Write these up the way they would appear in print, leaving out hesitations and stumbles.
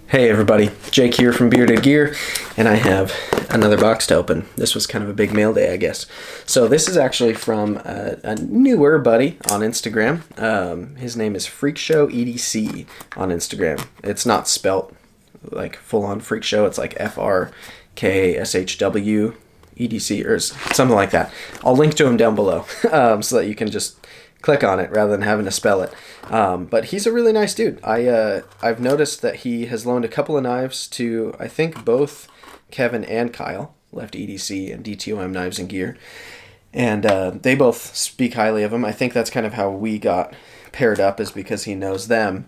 Hey everybody, Jake here from Bearded Gear, and I have another box to open. This was kind of a big mail day, I guess. So this is actually from a newer buddy on Instagram. His name is Freak Show EDC on Instagram. It's not spelt like full-on Freak Show. It's like FRKSHW EDC or something like that. I'll link to him down below so that you can just click on it rather than having to spell it. But he's a really nice dude. I've noticed that he has loaned a couple of knives to, I think, both Kevin and Kyle, left EDC and DTOM Knives and Gear. And they both speak highly of him. I think that's kind of how we got paired up, is because he knows them.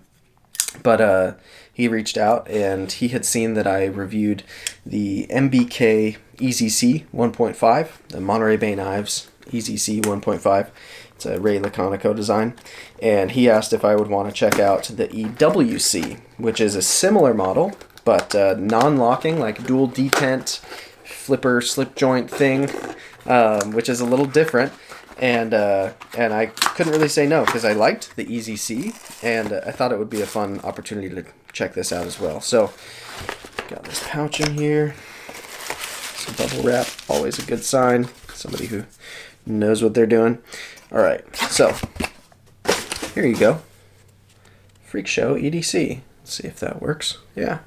But he reached out and he had seen that I reviewed the MBK EWC 1.5, the Monterey Bay Knives EWC 1.5. It's a Ray Laconico design, and he asked if I would want to check out the EWC, which is a similar model, but non-locking, like dual detent flipper slip joint thing, which is a little different. And I couldn't really say no because I liked the EWC, and I thought it would be a fun opportunity to check this out as well. So, got this pouch in here, some bubble wrap, always a good sign. Somebody who knows what they're doing. All right, so here you go. Freak Show EDC. Let's see if that works. Yeah.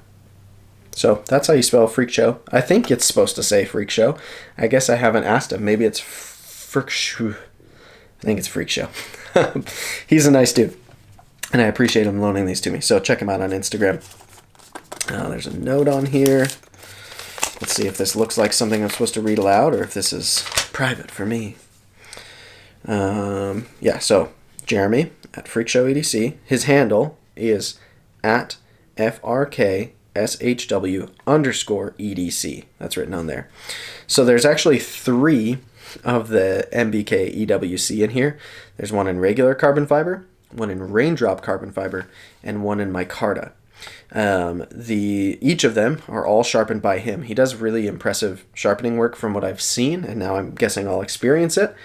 So that's how you spell Freak Show. I think it's supposed to say Freak Show. I guess I haven't asked him. Maybe it's Freak Show. I think it's Freak Show. He's a nice dude, and I appreciate him loaning these to me. So check him out on Instagram. There's a note on here. Let's see if this looks like something I'm supposed to read aloud or if this is private for me. Yeah, so Jeremy at Freak Show EDC. His handle is at FRKSHW_EDC. That's written on there. So there's actually 3 of the MBK EWC in here. There's one in regular carbon fiber, one in raindrop carbon fiber, and one in micarta. Each of them are all sharpened by him. He does really impressive sharpening work from what I've seen, and now I'm guessing I'll experience it.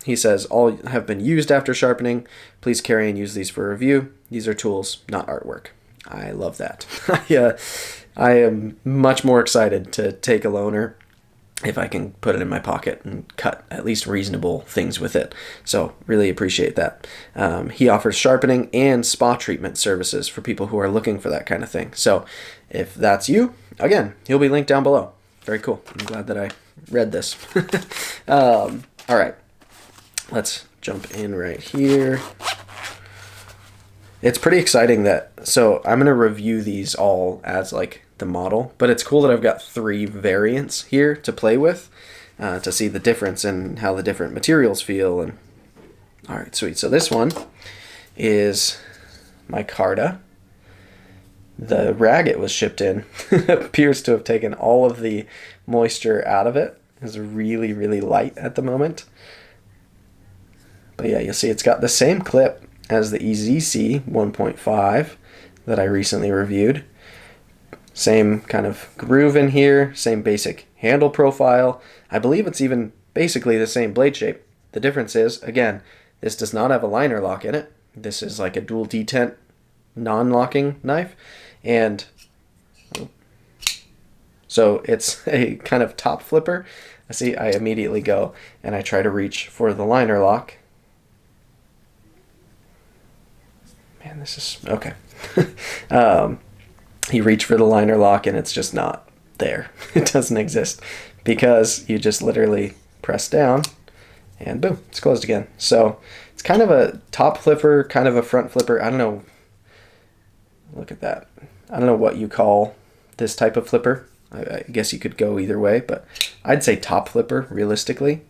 He says, all have been used after sharpening. Please carry and use these for review. These are tools, not artwork. I love that. I am much more excited to take a loaner if I can put it in my pocket and cut at least reasonable things with it. So really appreciate that. He offers sharpening and spa treatment services for people who are looking for that kind of thing. So if that's you, again, he'll be linked down below. Very cool. I'm glad that I read this. All right, let's jump in right here. It's pretty exciting so I'm going to review these all as like the model, but it's cool that I've got 3 variants here to play with, to see the difference in how the different materials feel. And all right, sweet. So this one is micarta. The rag it was shipped in appears to have taken all of the moisture out of it. It's really, really light at the moment. But yeah, you'll see it's got the same clip as the EZC 1.5 that I recently reviewed. Same kind of groove in here, same basic handle profile. I believe it's even basically the same blade shape. The difference is, again, this does not have a liner lock in it. This is like a dual detent non-locking knife. And so it's a kind of top flipper. See, I immediately go and I try to reach for the liner lock. Man, this is okay. You reach for the liner lock and it's just not there. It doesn't exist because you just literally press down and boom, it's closed again. So it's kind of a top flipper, kind of a front flipper. I don't know. Look at that. I don't know what you call this type of flipper. I guess you could go either way, but I'd say top flipper realistically.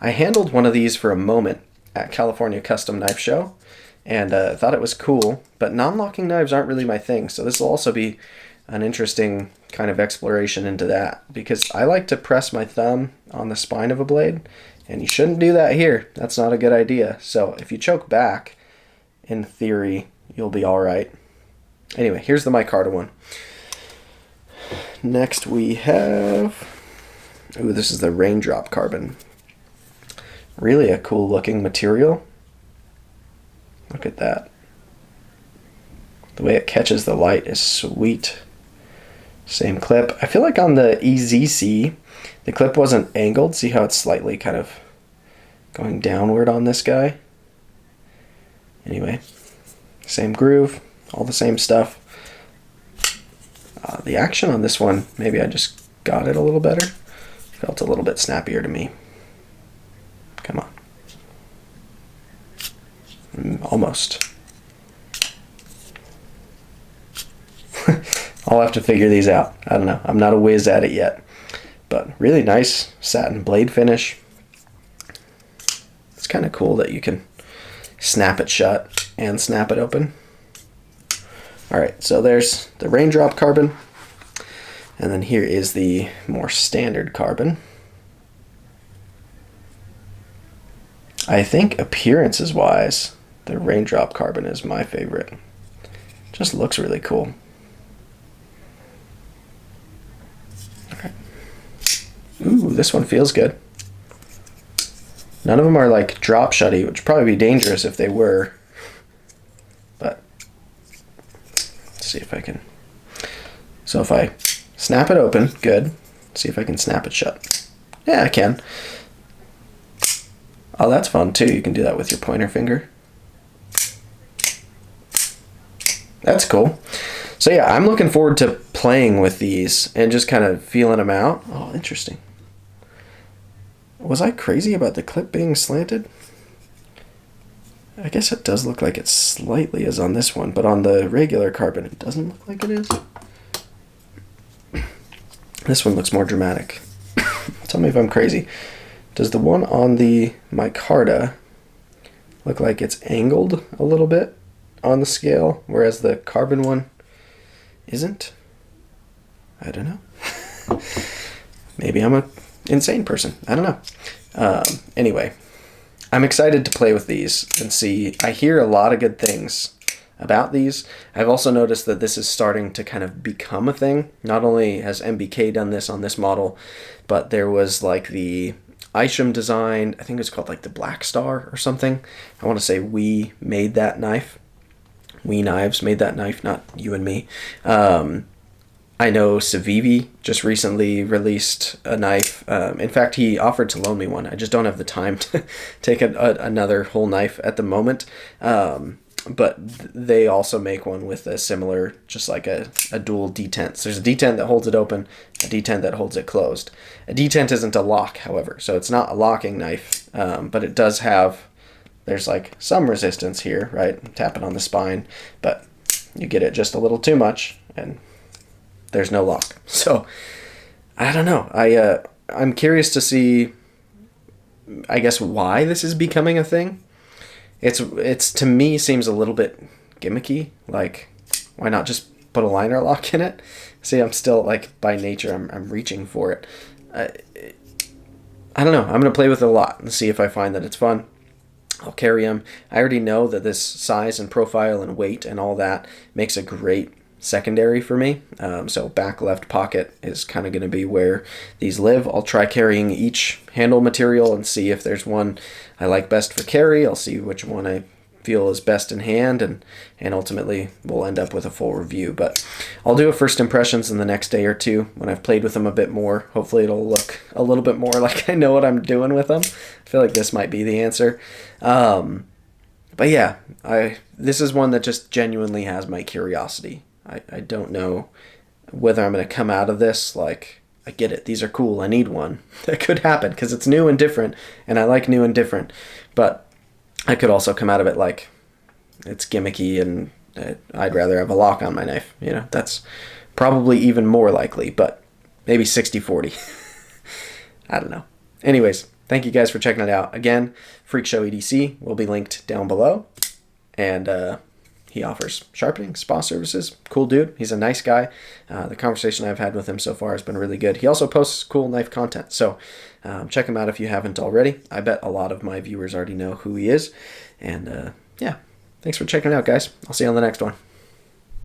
I handled one of these for a moment at California Custom Knife Show, and thought it was cool, but non-locking knives aren't really my thing, so this will also be an interesting kind of exploration into that, because I like to press my thumb on the spine of a blade, and you shouldn't do that here. That's not a good idea. So if you choke back, in theory, you'll be all right. Anyway, here's the micarta one. Next we have, ooh, this is the raindrop carbon. Really a cool looking material. Look at that. The way it catches the light is sweet. Same clip. I feel like on the EZC, the clip wasn't angled. See how it's slightly kind of going downward on this guy? Anyway, same groove, all the same stuff. The action on this one, maybe I just got it a little better. Felt a little bit snappier to me. Come on. Almost. I'll have to figure these out. I don't know. I'm not a whiz at it yet. But really nice satin blade finish. It's kind of cool that you can snap it shut and snap it open. Alright, so there's the raindrop carbon. And then here is the more standard carbon. I think appearances wise, the raindrop carbon is my favorite. Just looks really cool. Okay. Ooh, this one feels good. None of them are like drop shutty, which would probably be dangerous if they were. But let's see if I can. So if I snap it open, good. See if I can snap it shut. Yeah, I can. Oh, that's fun too. You can do that with your pointer finger. That's cool. So yeah, I'm looking forward to playing with these and just kind of feeling them out. Oh, interesting. Was I crazy about the clip being slanted? I guess it does look like it slightly is on this one, but on the regular carbon it doesn't look like it is. This one looks more dramatic. Tell me if I'm crazy. Does the one on the micarta look like it's angled a little bit on the scale, whereas the carbon one isn't? I don't know. Maybe I'm an insane person. I don't know. Anyway, I'm excited to play with these and see. I hear a lot of good things about these. I've also noticed that this is starting to kind of become a thing. Not only has MBK done this on this model, but there was like the Isham design, I think it's called like the Black Star or something. I want to say we made that knife. We Knives made that knife, not you and me. I know Civivi just recently released a knife. In fact, he offered to loan me one. I just don't have the time to take another whole knife at the moment. But they also make one with a similar, just like a dual detent. So there's a detent that holds it open, a detent that holds it closed. A detent isn't a lock, however, so it's not a locking knife, but it does have, there's like some resistance here, right? I'm tapping on the spine, but you get it just a little too much, and there's no lock. So I don't know. I'm curious to see, I guess, why this is becoming a thing. It's to me seems a little bit gimmicky. Like, why not just put a liner lock in it? See, I'm still like by nature I'm reaching for it. I don't know. I'm gonna play with it a lot and see if I find that it's fun. I'll carry them. I already know that this size and profile and weight and all that makes a great secondary for me. So back left pocket is kind of going to be where these live. I'll try carrying each handle material and see if there's one I like best for carry. I'll see which one I feel is best in hand, and ultimately we'll end up with a full review. But I'll do a first impressions in the next day or two when I've played with them a bit more. Hopefully it'll look a little bit more like I know what I'm doing with them. I feel like this might be the answer. But yeah, this is one that just genuinely has my curiosity. I don't know whether I'm going to come out of this like, I get it, these are cool, I need one. That could happen because it's new and different, and I like new and different. But I could also come out of it like it's gimmicky and I'd rather have a lock on my knife. You know, that's probably even more likely, but maybe 60-40. I don't know. Anyways, thank you guys for checking it out. Again, Freak Show EDC will be linked down below. And he offers sharpening, spa services. Cool dude. He's a nice guy. The conversation I've had with him so far has been really good. He also posts cool knife content. So check him out if you haven't already. I bet a lot of my viewers already know who he is. And yeah, thanks for checking it out, guys. I'll see you on the next one.